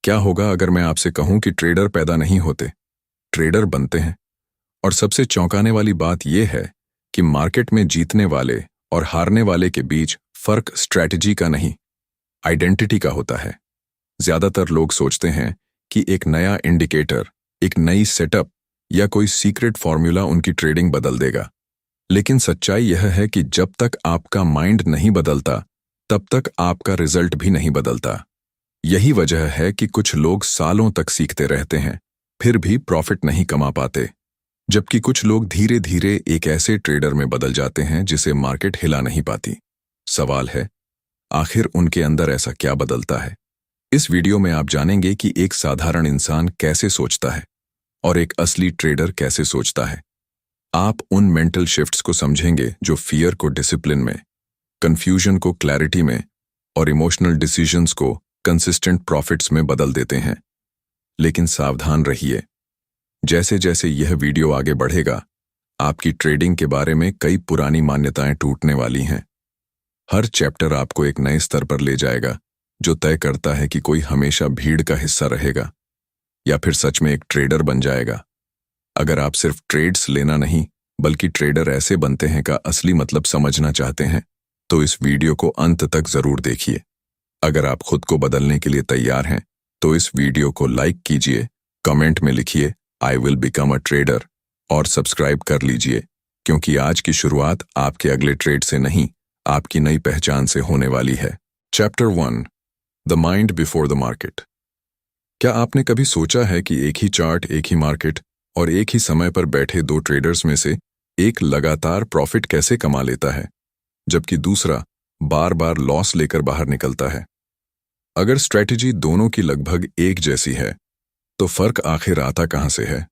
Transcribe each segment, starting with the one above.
क्या होगा अगर मैं आपसे कहूं कि ट्रेडर पैदा नहीं होते, ट्रेडर बनते हैं। और सबसे चौंकाने वाली बात यह है कि मार्केट में जीतने वाले और हारने वाले के बीच फर्क स्ट्रैटेजी का नहीं, आइडेंटिटी का होता है। ज्यादातर लोग सोचते हैं कि एक नया इंडिकेटर, एक नई सेटअप या कोई सीक्रेट फॉर्मूला उनकी ट्रेडिंग बदल देगा। लेकिन सच्चाई यह है कि जब तक आपका माइंड नहीं बदलता, तब तक आपका रिजल्ट भी नहीं बदलता। यही वजह है कि कुछ लोग सालों तक सीखते रहते हैं, फिर भी प्रॉफिट नहीं कमा पाते, जबकि कुछ लोग धीरे धीरे एक ऐसे ट्रेडर में बदल जाते हैं जिसे मार्केट हिला नहीं पाती। सवाल है, आखिर उनके अंदर ऐसा क्या बदलता है? इस वीडियो में आप जानेंगे कि एक साधारण इंसान कैसे सोचता है और एक असली ट्रेडर कैसे सोचता है। आप उन मेंटल शिफ्ट्स को समझेंगे जो फियर को डिसिप्लिन में, कंफ्यूजन को क्लैरिटी में और इमोशनल डिसीजंस को कंसिस्टेंट प्रॉफिट्स में बदल देते हैं। लेकिन सावधान रहिए, जैसे जैसे यह वीडियो आगे बढ़ेगा, आपकी ट्रेडिंग के बारे में कई पुरानी मान्यताएं टूटने वाली हैं। हर चैप्टर आपको एक नए स्तर पर ले जाएगा, जो तय करता है कि कोई हमेशा भीड़ का हिस्सा रहेगा या फिर सच में एक ट्रेडर बन जाएगा। अगर आप सिर्फ ट्रेड्स लेना नहीं, बल्कि ट्रेडर ऐसे बनते हैं का असली मतलब समझना चाहते हैं, तो इस वीडियो को अंत तक जरूर देखिए। अगर आप खुद को बदलने के लिए तैयार हैं, तो इस वीडियो को लाइक कीजिए, कमेंट में लिखिए I will become a trader और सब्सक्राइब कर लीजिए, क्योंकि आज की शुरुआत आपके अगले ट्रेड से नहीं, आपकी नई पहचान से होने वाली है। Chapter 1, the mind before the market. क्या आपने कभी सोचा है कि एक ही चार्ट, एक ही मार्केट और एक ही समय पर बैठे दो ट्रेडर्स में से एक लगातार प्रॉफिट कैसे कमा लेता है, जबकि दूसरा बार बार लॉस लेकर बाहर निकलता है? अगर स्ट्रैटेजी दोनों की लगभग एक जैसी है, तो फर्क आखिर आता कहां से है?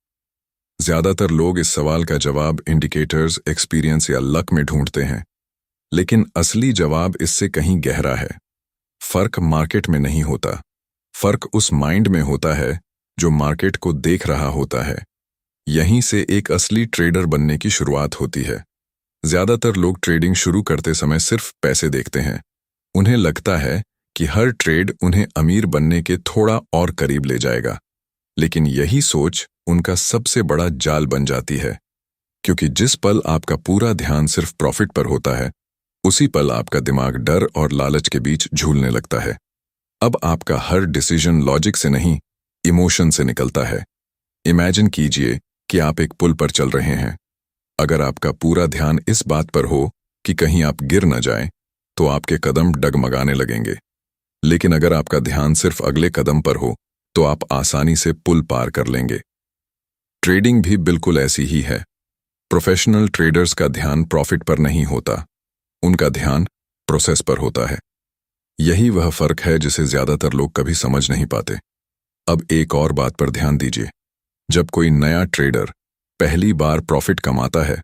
ज्यादातर लोग इस सवाल का जवाब इंडिकेटर्स, एक्सपीरियंस या लक में ढूंढते हैं, लेकिन असली जवाब इससे कहीं गहरा है। फर्क मार्केट में नहीं होता, फर्क उस माइंड में होता है जो मार्केट को देख रहा होता है। यहीं से एक असली ट्रेडर बनने की शुरुआत होती है। ज्यादातर लोग ट्रेडिंग शुरू करते समय सिर्फ पैसे देखते हैं। उन्हें लगता है कि हर ट्रेड उन्हें अमीर बनने के थोड़ा और करीब ले जाएगा। लेकिन यही सोच उनका सबसे बड़ा जाल बन जाती है, क्योंकि जिस पल आपका पूरा ध्यान सिर्फ प्रॉफिट पर होता है, उसी पल आपका दिमाग डर और लालच के बीच झूलने लगता है। अब आपका हर डिसीजन लॉजिक से नहीं, इमोशन से निकलता है। इमेजिन कीजिए कि आप एक पुल पर चल रहे हैं। अगर आपका पूरा ध्यान इस बात पर हो कि कहीं आप गिर न जाएं, तो आपके कदम डगमगाने लगेंगे। लेकिन अगर आपका ध्यान सिर्फ अगले कदम पर हो, तो आप आसानी से पुल पार कर लेंगे। ट्रेडिंग भी बिल्कुल ऐसी ही है। प्रोफेशनल ट्रेडर्स का ध्यान प्रॉफिट पर नहीं होता, उनका ध्यान प्रोसेस पर होता है। यही वह फर्क है जिसे ज्यादातर लोग कभी समझ नहीं पाते। अब एक और बात पर ध्यान दीजिए। जब कोई नया ट्रेडर पहली बार प्रॉफिट कमाता है,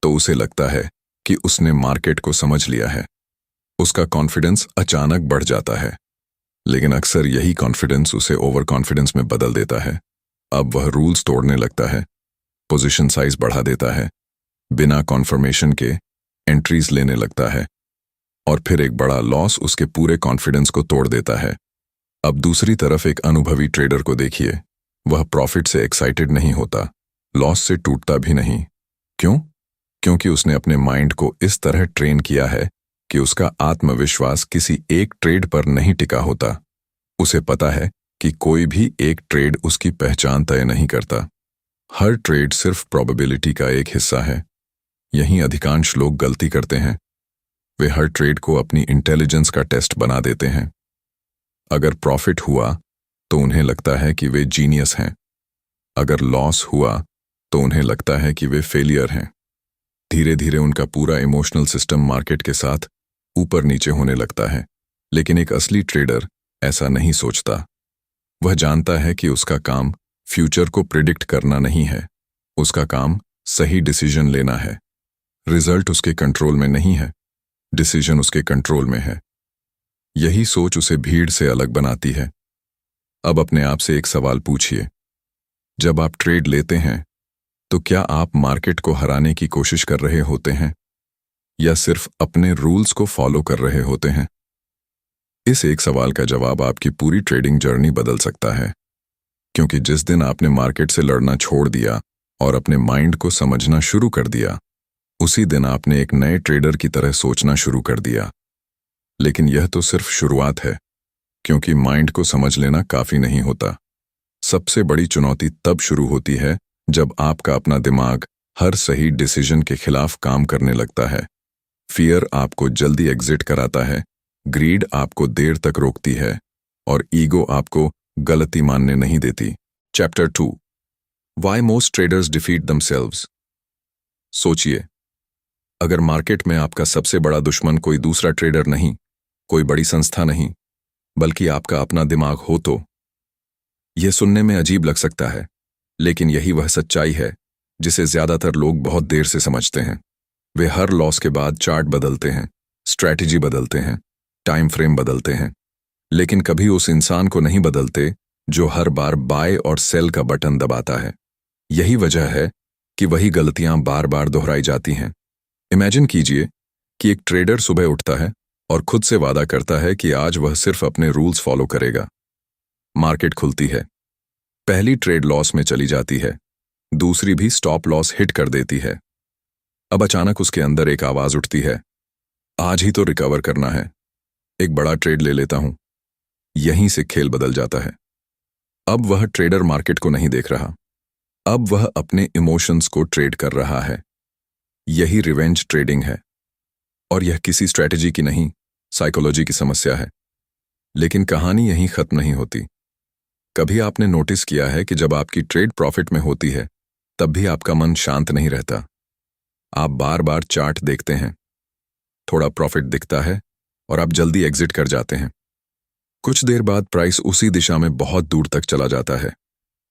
तो उसे लगता है कि उसने मार्केट को समझ लिया है। उसका कॉन्फिडेंस अचानक बढ़ जाता है, लेकिन अक्सर यही कॉन्फिडेंस उसे ओवर कॉन्फिडेंस में बदल देता है। अब वह रूल्स तोड़ने लगता है, पोजीशन साइज बढ़ा देता है, बिना कॉन्फर्मेशन के एंट्रीज लेने लगता है, और फिर एक बड़ा लॉस उसके पूरे कॉन्फिडेंस को तोड़ देता है। अब दूसरी तरफ एक अनुभवी ट्रेडर को देखिए। वह प्रॉफिट से एक्साइटेड नहीं होता, लॉस से टूटता भी नहीं। क्यों? क्योंकि उसने अपने माइंड को इस तरह ट्रेन किया है कि उसका आत्मविश्वास किसी एक ट्रेड पर नहीं टिका होता। उसे पता है कि कोई भी एक ट्रेड उसकी पहचान तय नहीं करता। हर ट्रेड सिर्फ प्रोबेबिलिटी का एक हिस्सा है। यहीं अधिकांश लोग गलती करते हैं। वे हर ट्रेड को अपनी इंटेलिजेंस का टेस्ट बना देते हैं। अगर प्रॉफिट हुआ तो उन्हें लगता है कि वे जीनियस हैं। अगर लॉस हुआ तो उन्हें लगता है कि वे फेलियर हैं। धीरे धीरे उनका पूरा इमोशनल सिस्टम मार्केट के साथ ऊपर नीचे होने लगता है। लेकिन एक असली ट्रेडर ऐसा नहीं सोचता। वह जानता है कि उसका काम फ्यूचर को प्रिडिक्ट करना नहीं है, उसका काम सही डिसीजन लेना है। रिजल्ट उसके कंट्रोल में नहीं है, डिसीजन उसके कंट्रोल में है। यही सोच उसे भीड़ से अलग बनाती है। अब अपने आप से एक सवाल पूछिए। जब आप ट्रेड लेते हैं, तो क्या आप मार्केट को हराने की कोशिश कर रहे होते हैं या सिर्फ अपने रूल्स को फॉलो कर रहे होते हैं? इस एक सवाल का जवाब आपकी पूरी ट्रेडिंग जर्नी बदल सकता है, क्योंकि जिस दिन आपने मार्केट से लड़ना छोड़ दिया और अपने माइंड को समझना शुरू कर दिया, उसी दिन आपने एक नए ट्रेडर की तरह सोचना शुरू कर दिया। लेकिन यह तो सिर्फ शुरुआत है, क्योंकि माइंड को समझ लेना काफी नहीं होता। सबसे बड़ी चुनौती तब शुरू होती है जब आपका अपना दिमाग हर सही डिसीजन के खिलाफ काम करने लगता है। फियर आपको जल्दी एग्जिट कराता है, ग्रीड आपको देर तक रोकती है और ईगो आपको गलती मानने नहीं देती। Chapter 2, why most traders defeat themselves. सोचिए, अगर मार्केट में आपका सबसे बड़ा दुश्मन कोई दूसरा ट्रेडर नहीं, कोई बड़ी संस्था नहीं, बल्कि आपका अपना दिमाग हो तो। यह सुनने में अजीब लग सकता है, लेकिन यही वह सच्चाई है जिसे ज्यादातर लोग बहुत देर से समझते हैं। वे हर लॉस के बाद चार्ट बदलते हैं, स्ट्रैटेजी बदलते हैं, टाइम फ्रेम बदलते हैं, लेकिन कभी उस इंसान को नहीं बदलते जो हर बार बाय और सेल का बटन दबाता है। यही वजह है कि वही गलतियां बार बार दोहराई जाती हैं। इमेजिन कीजिए कि एक ट्रेडर सुबह उठता है और खुद से वादा करता है कि आज वह सिर्फ अपने रूल्स फॉलो करेगा। मार्केट खुलती है, पहली ट्रेड लॉस में चली जाती है, दूसरी भी स्टॉप लॉस हिट कर देती है। अब अचानक उसके अंदर एक आवाज उठती है, आज ही तो रिकवर करना है, एक बड़ा ट्रेड ले लेता हूं। यहीं से खेल बदल जाता है। अब वह ट्रेडर मार्केट को नहीं देख रहा, अब वह अपने इमोशंस को ट्रेड कर रहा है। यही रिवेंज ट्रेडिंग है, और यह किसी स्ट्रैटेजी की नहीं, साइकोलॉजी की समस्या है। लेकिन कहानी यहीं खत्म नहीं होती। कभी आपने नोटिस किया है कि जब आपकी ट्रेड प्रॉफिट में होती है, तब भी आपका मन शांत नहीं रहता। आप बार बार चार्ट देखते हैं, थोड़ा प्रॉफिट दिखता है और आप जल्दी एग्जिट कर जाते हैं। कुछ देर बाद प्राइस उसी दिशा में बहुत दूर तक चला जाता है,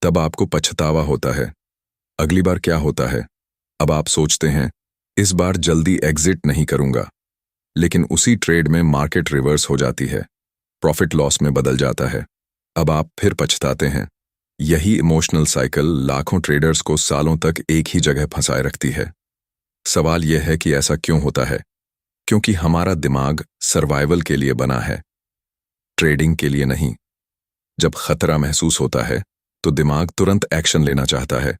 तब आपको पछतावा होता है। अगली बार क्या होता है? अब आप सोचते हैं, इस बार जल्दी एग्जिट नहीं करूंगा। लेकिन उसी ट्रेड में मार्केट रिवर्स हो जाती है, प्रॉफिट लॉस में बदल जाता है। अब आप फिर पछताते हैं। यही इमोशनल साइकिल लाखों ट्रेडर्स को सालों तक एक ही जगह फंसाए रखती है। सवाल यह है कि ऐसा क्यों होता है? क्योंकि हमारा दिमाग सर्वाइवल के लिए बना है, ट्रेडिंग के लिए नहीं। जब खतरा महसूस होता है तो दिमाग तुरंत एक्शन लेना चाहता है।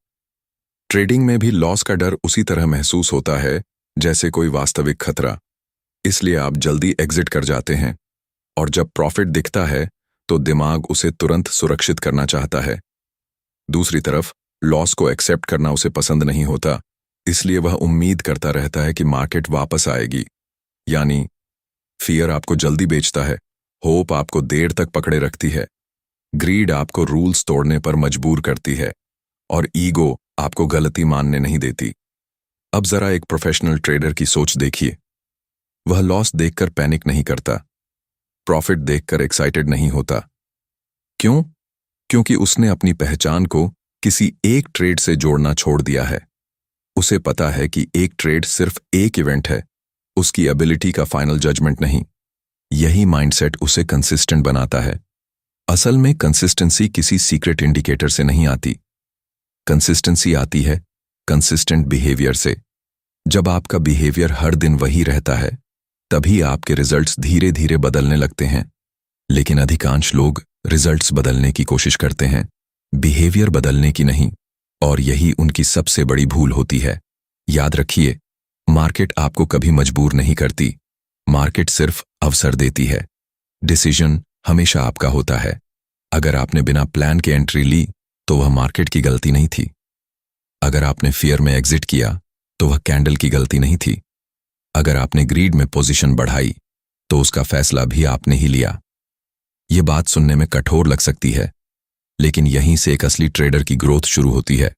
ट्रेडिंग में भी लॉस का डर उसी तरह महसूस होता है जैसे कोई वास्तविक खतरा। इसलिए आप जल्दी एग्जिट कर जाते हैं, और जब प्रॉफिट दिखता है तो दिमाग उसे तुरंत सुरक्षित करना चाहता है। दूसरी तरफ लॉस को एक्सेप्ट करना उसे पसंद नहीं होता, इसलिए वह उम्मीद करता रहता है कि मार्केट वापस आएगी। यानी फियर आपको जल्दी बेचता है, होप आपको देर तक पकड़े रखती है, ग्रीड आपको रूल्स तोड़ने पर मजबूर करती है, और ईगो आपको गलती मानने नहीं देती। अब जरा एक प्रोफेशनल ट्रेडर की सोच देखिए। वह लॉस देखकर पैनिक नहीं करता, प्रॉफिट देखकर एक्साइटेड नहीं होता। क्यों? क्योंकि उसने अपनी पहचान को किसी एक ट्रेड से जोड़ना छोड़ दिया है। उसे पता है कि एक ट्रेड सिर्फ एक इवेंट है, उसकी एबिलिटी का फाइनल जजमेंट नहीं। यही माइंडसेट उसे कंसिस्टेंट बनाता है। असल में कंसिस्टेंसी किसी सीक्रेट इंडिकेटर से नहीं आती। कंसिस्टेंसी आती है कंसिस्टेंट बिहेवियर से। जब आपका बिहेवियर हर दिन वही रहता है, तभी आपके रिजल्ट्स धीरे धीरे बदलने लगते हैं। लेकिन अधिकांश लोग रिजल्ट्स बदलने की कोशिश करते हैं, बिहेवियर बदलने की नहीं, और यही उनकी सबसे बड़ी भूल होती है। याद रखिए, मार्केट आपको कभी मजबूर नहीं करती, मार्केट सिर्फ अवसर देती है। डिसीजन हमेशा आपका होता है। अगर आपने बिना प्लान के एंट्री ली तो वह मार्केट की गलती नहीं थी। अगर आपने फियर में एग्जिट किया तो वह कैंडल की गलती नहीं थी। अगर आपने ग्रीड में पोजीशन बढ़ाई तो उसका फैसला भी आपने ही लिया। ये बात सुनने में कठोर लग सकती है, लेकिन यहीं से एक असली ट्रेडर की ग्रोथ शुरू होती है।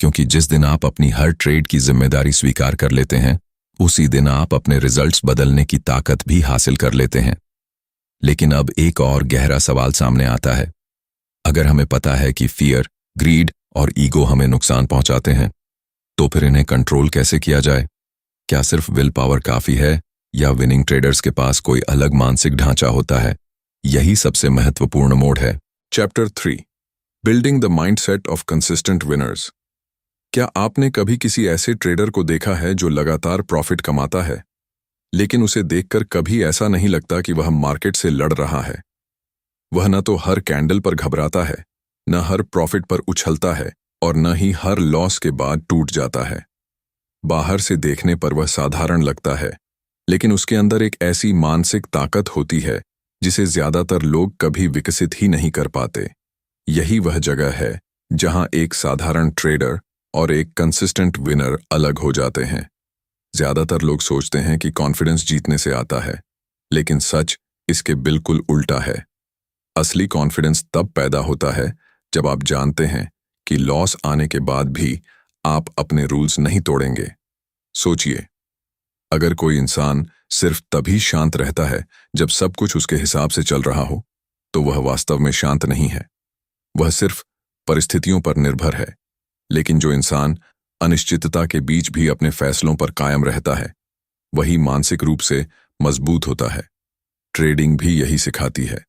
क्योंकि जिस दिन आप अपनी हर ट्रेड की जिम्मेदारी स्वीकार कर लेते हैं, उसी दिन आप अपने रिजल्ट्स बदलने की ताकत भी हासिल कर लेते हैं। लेकिन अब एक और गहरा सवाल सामने आता है। अगर हमें पता है कि फियर, ग्रीड और ईगो हमें नुकसान पहुंचाते हैं, तो फिर इन्हें कंट्रोल कैसे किया जाए? क्या सिर्फ विल पावर काफी है, या विनिंग ट्रेडर्स के पास कोई अलग मानसिक ढांचा होता है? यही सबसे महत्वपूर्ण मोड़ है। Chapter 3, building the mindset of consistent winners. क्या आपने कभी किसी ऐसे ट्रेडर को देखा है जो लगातार प्रॉफिट कमाता है, लेकिन उसे देखकर कभी ऐसा नहीं लगता कि वह मार्केट से लड़ रहा है। वह न तो हर कैंडल पर घबराता है, न हर प्रॉफिट पर उछलता है और न ही हर लॉस के बाद टूट जाता है। बाहर से देखने पर वह साधारण लगता है, लेकिन उसके अंदर एक ऐसी मानसिक ताकत होती है जिसे ज्यादातर लोग कभी विकसित ही नहीं कर पाते। यही वह जगह है जहां एक साधारण ट्रेडर और एक कंसिस्टेंट विनर अलग हो जाते हैं। ज्यादातर लोग सोचते हैं कि कॉन्फिडेंस जीतने से आता है, लेकिन सच इसके बिल्कुल उल्टा है। असली कॉन्फिडेंस तब पैदा होता है जब आप जानते हैं कि लॉस आने के बाद भी आप अपने रूल्स नहीं तोड़ेंगे। सोचिए, अगर कोई इंसान सिर्फ तभी शांत रहता है जब सब कुछ उसके हिसाब से चल रहा हो, तो वह वास्तव में शांत नहीं है, वह सिर्फ परिस्थितियों पर निर्भर है। लेकिन जो इंसान अनिश्चितता के बीच भी अपने फैसलों पर कायम रहता है, वही मानसिक रूप से मजबूत होता है। ट्रेडिंग भी यही सिखाती है।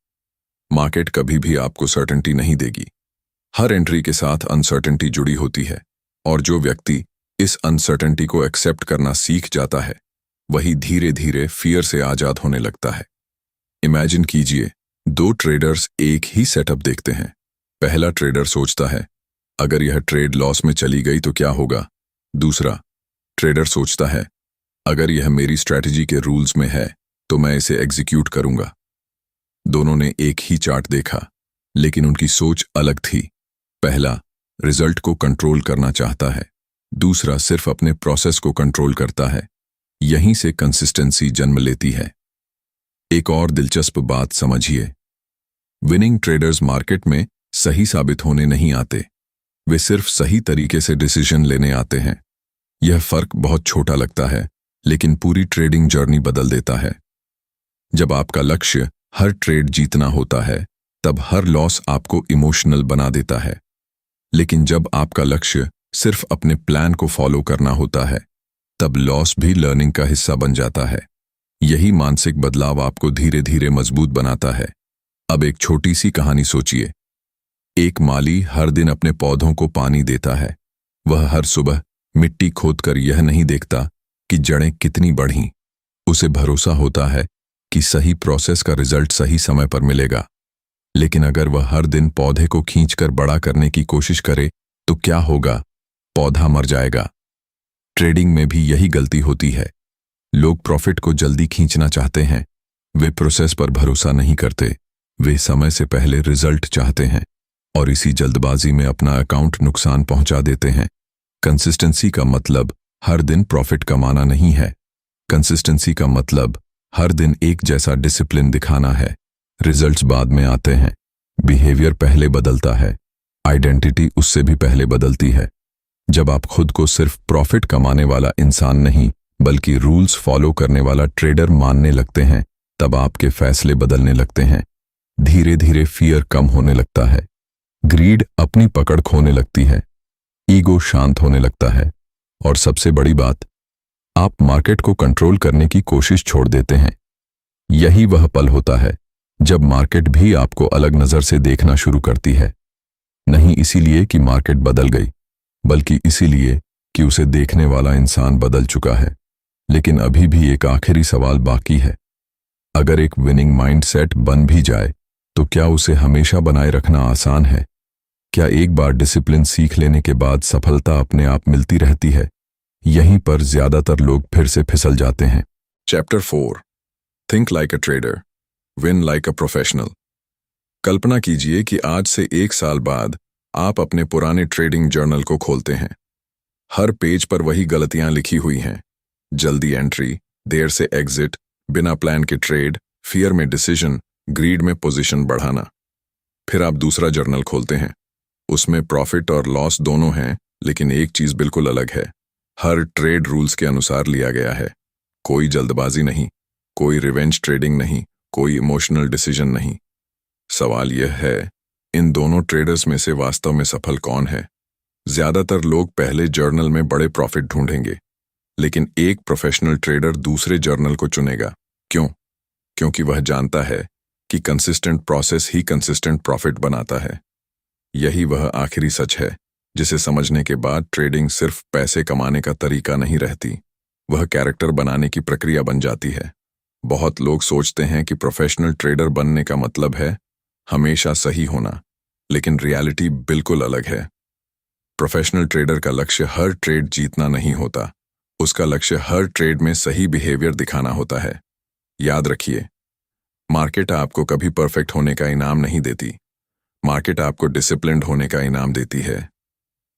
मार्केट कभी भी आपको सर्टेनिटी नहीं देगी। हर एंट्री के साथ अनसर्टेनिटी जुड़ी होती है, और जो व्यक्ति इस अनसर्टेनिटी को एक्सेप्ट करना सीख जाता है, वही धीरे धीरे फियर से आजाद होने लगता है। इमेजिन कीजिए, दो ट्रेडर्स एक ही सेटअप देखते हैं। पहला ट्रेडर सोचता है, अगर यह ट्रेड लॉस में चली गई तो क्या होगा। दूसरा ट्रेडर सोचता है, अगर यह मेरी स्ट्रैटेजी के रूल्स में है तो मैं इसे एग्जीक्यूट करूंगा। दोनों ने एक ही चार्ट देखा, लेकिन उनकी सोच अलग थी। पहला रिजल्ट को कंट्रोल करना चाहता है, दूसरा सिर्फ अपने प्रोसेस को कंट्रोल करता है। यहीं से कंसिस्टेंसी जन्म लेती है। एक और दिलचस्प बात समझिए, विनिंग ट्रेडर्स मार्केट में सही साबित होने नहीं आते, वे सिर्फ सही तरीके से डिसीजन लेने आते हैं। यह फर्क बहुत छोटा लगता है, लेकिन पूरी ट्रेडिंग जर्नी बदल देता है। जब आपका लक्ष्य हर ट्रेड जीतना होता है, तब हर लॉस आपको इमोशनल बना देता है। लेकिन जब आपका लक्ष्य सिर्फ अपने प्लान को फॉलो करना होता है, तब लॉस भी लर्निंग का हिस्सा बन जाता है। यही मानसिक बदलाव आपको धीरे धीरे मजबूत बनाता है। अब एक छोटी सी कहानी सोचिए। एक माली हर दिन अपने पौधों को पानी देता है। वह हर सुबह मिट्टी खोदकर यह नहीं देखता कि जड़ें कितनी बढ़ीं। उसे भरोसा होता है कि सही प्रोसेस का रिजल्ट सही समय पर मिलेगा। लेकिन अगर वह हर दिन पौधे को खींचकर बड़ा करने की कोशिश करे तो क्या होगा? पौधा मर जाएगा। ट्रेडिंग में भी यही गलती होती है। लोग प्रॉफिट को जल्दी खींचना चाहते हैं, वे प्रोसेस पर भरोसा नहीं करते। वे समय से पहले रिजल्ट चाहते हैं और इसी जल्दबाजी में अपना अकाउंट नुकसान पहुंचा देते हैं। कंसिस्टेंसी का मतलब हर दिन प्रॉफिट कमाना नहीं है। कंसिस्टेंसी का मतलब हर दिन एक जैसा डिसिप्लिन दिखाना है। रिजल्ट्स बाद में आते हैं, बिहेवियर पहले बदलता है, आइडेंटिटी उससे भी पहले बदलती है। जब आप खुद को सिर्फ प्रॉफिट कमाने वाला इंसान नहीं, बल्कि रूल्स फॉलो करने वाला ट्रेडर मानने लगते हैं, तब आपके फैसले बदलने लगते हैं। धीरे धीरे फियर कम होने लगता है, ग्रीड अपनी पकड़ खोने लगती है, ईगो शांत होने लगता है, और सबसे बड़ी बात, आप मार्केट को कंट्रोल करने की कोशिश छोड़ देते हैं। यही वह पल होता है जब मार्केट भी आपको अलग नजर से देखना शुरू करती है। नहीं इसीलिए कि मार्केट बदल गई, बल्कि इसीलिए कि उसे देखने वाला इंसान बदल चुका है। लेकिन अभी भी एक आखिरी सवाल बाकी है। अगर एक विनिंग माइंडसेट बन भी जाए, तो क्या उसे हमेशा बनाए रखना आसान है? क्या एक बार डिसिप्लिन सीख लेने के बाद सफलता अपने आप मिलती रहती है? यहीं पर ज्यादातर लोग फिर से फिसल जाते हैं। Chapter 4, think like a trader, win like a professional. कल्पना कीजिए कि आज से 1 साल बाद आप अपने पुराने ट्रेडिंग जर्नल को खोलते हैं। हर पेज पर वही गलतियां लिखी हुई हैं। जल्दी एंट्री, देर से एग्जिट, बिना प्लान के ट्रेड, फियर में डिसीजन, ग्रीड में पोजीशन बढ़ाना। फिर आप दूसरा जर्नल खोलते हैं। उसमें प्रॉफिट और लॉस दोनों हैं, लेकिन एक चीज बिल्कुल अलग है। हर ट्रेड रूल्स के अनुसार लिया गया है। कोई जल्दबाजी नहीं, कोई रिवेंज ट्रेडिंग नहीं, कोई इमोशनल डिसीजन नहीं। सवाल यह है, इन दोनों ट्रेडर्स में से वास्तव में सफल कौन है? ज्यादातर लोग पहले जर्नल में बड़े प्रॉफिट ढूंढेंगे, लेकिन एक प्रोफेशनल ट्रेडर दूसरे जर्नल को चुनेगा। क्यों? क्योंकि वह जानता है कि कंसिस्टेंट प्रोसेस ही कंसिस्टेंट प्रॉफिट बनाता है। यही वह आखिरी सच है जिसे समझने के बाद ट्रेडिंग सिर्फ पैसे कमाने का तरीका नहीं रहती, वह कैरेक्टर बनाने की प्रक्रिया बन जाती है। बहुत लोग सोचते हैं कि प्रोफेशनल ट्रेडर बनने का मतलब है हमेशा सही होना, लेकिन रियलिटी बिल्कुल अलग है। प्रोफेशनल ट्रेडर का लक्ष्य हर ट्रेड जीतना नहीं होता, उसका लक्ष्य हर ट्रेड में सही बिहेवियर दिखाना होता है। याद रखिए, मार्केट आपको कभी परफेक्ट होने का इनाम नहीं देती, मार्केट आपको डिसिप्लिन्ड होने का इनाम देती है।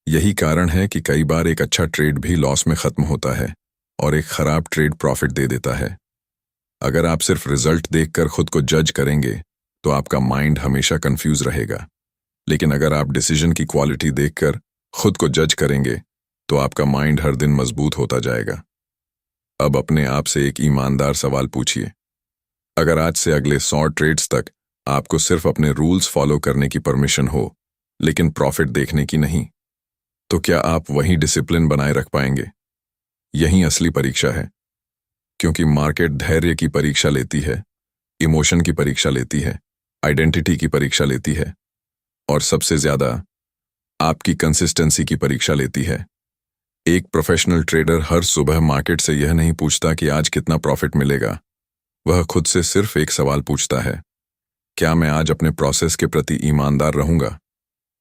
यही कारण है कि कई बार एक अच्छा ट्रेड भी लॉस में खत्म होता है और एक खराब ट्रेड प्रॉफिट दे देता है। अगर आप सिर्फ रिजल्ट देखकर खुद को जज करेंगे तो आपका माइंड हमेशा कंफ्यूज रहेगा, लेकिन अगर आप डिसीजन की क्वालिटी देखकर खुद को जज करेंगे तो आपका माइंड हर दिन मजबूत होता जाएगा। अब अपने आप से एक ईमानदार सवाल पूछिए, अगर आज से अगले 100 ट्रेड्स तक आपको सिर्फ अपने रूल्स फॉलो करने की परमिशन हो लेकिन प्रॉफिट देखने की नहीं, तो क्या आप वही डिसिप्लिन बनाए रख पाएंगे? यही असली परीक्षा है, क्योंकि मार्केट धैर्य की परीक्षा लेती है, इमोशन की परीक्षा लेती है, आइडेंटिटी की परीक्षा लेती है और सबसे ज्यादा आपकी कंसिस्टेंसी की परीक्षा लेती है। एक प्रोफेशनल ट्रेडर हर सुबह मार्केट से यह नहीं पूछता कि आज कितना प्रॉफिट मिलेगा, वह खुद से सिर्फ एक सवाल पूछता है, क्या मैं आज अपने प्रोसेस के प्रति ईमानदार रहूंगा?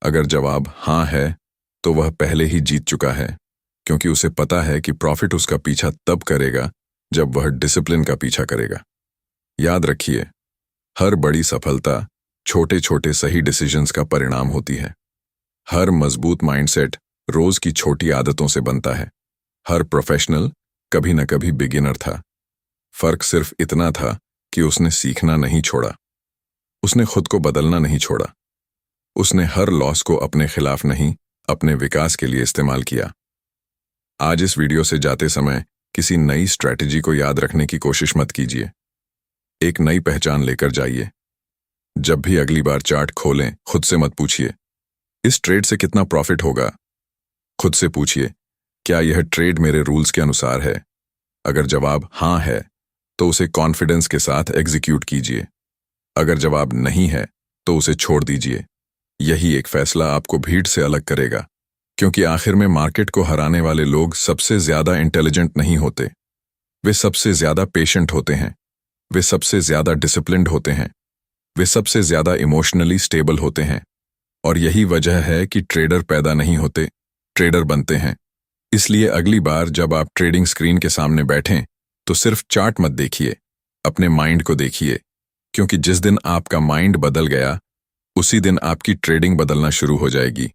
अगर जवाब हाँ है तो वह पहले ही जीत चुका है, क्योंकि उसे पता है कि प्रॉफिट उसका पीछा तब करेगा जब वह डिसिप्लिन का पीछा करेगा। याद रखिए, हर बड़ी सफलता छोटे छोटे सही डिसीजंस का परिणाम होती है। हर मजबूत माइंडसेट रोज की छोटी आदतों से बनता है। हर प्रोफेशनल कभी न कभी बिगिनर था। फर्क सिर्फ इतना था कि उसने सीखना नहीं छोड़ा, उसने खुद को बदलना नहीं छोड़ा, उसने हर लॉस को अपने खिलाफ नहीं, अपने विकास के लिए इस्तेमाल किया। आज इस वीडियो से जाते समय किसी नई स्ट्रैटेजी को याद रखने की कोशिश मत कीजिए। एक नई पहचान लेकर जाइए। जब भी अगली बार चार्ट खोलें, खुद से मत पूछिए इस ट्रेड से कितना प्रॉफिट होगा। खुद से पूछिए, क्या यह ट्रेड मेरे रूल्स के अनुसार है? अगर जवाब हाँ है तो उसे कॉन्फिडेंस के साथ एग्जीक्यूट कीजिए। अगर जवाब नहीं है तो उसे छोड़ दीजिए। यही एक फैसला आपको भीड़ से अलग करेगा, क्योंकि आखिर में मार्केट को हराने वाले लोग सबसे ज्यादा इंटेलिजेंट नहीं होते, वे सबसे ज्यादा पेशेंट होते हैं, वे सबसे ज्यादा डिसिप्लिन्ड होते हैं, वे सबसे ज्यादा इमोशनली स्टेबल होते हैं। और यही वजह है कि ट्रेडर पैदा नहीं होते, ट्रेडर बनते हैं। इसलिए अगली बार जब आप ट्रेडिंग स्क्रीन के सामने बैठें तो सिर्फ चार्ट मत देखिए, अपने माइंड को देखिए, क्योंकि जिस दिन आपका माइंड बदल गया उसी दिन आपकी ट्रेडिंग बदलना शुरू हो जाएगी।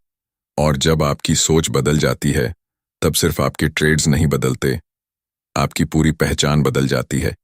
और जब आपकी सोच बदल जाती है तब सिर्फ आपके ट्रेड्स नहीं बदलते, आपकी पूरी पहचान बदल जाती है।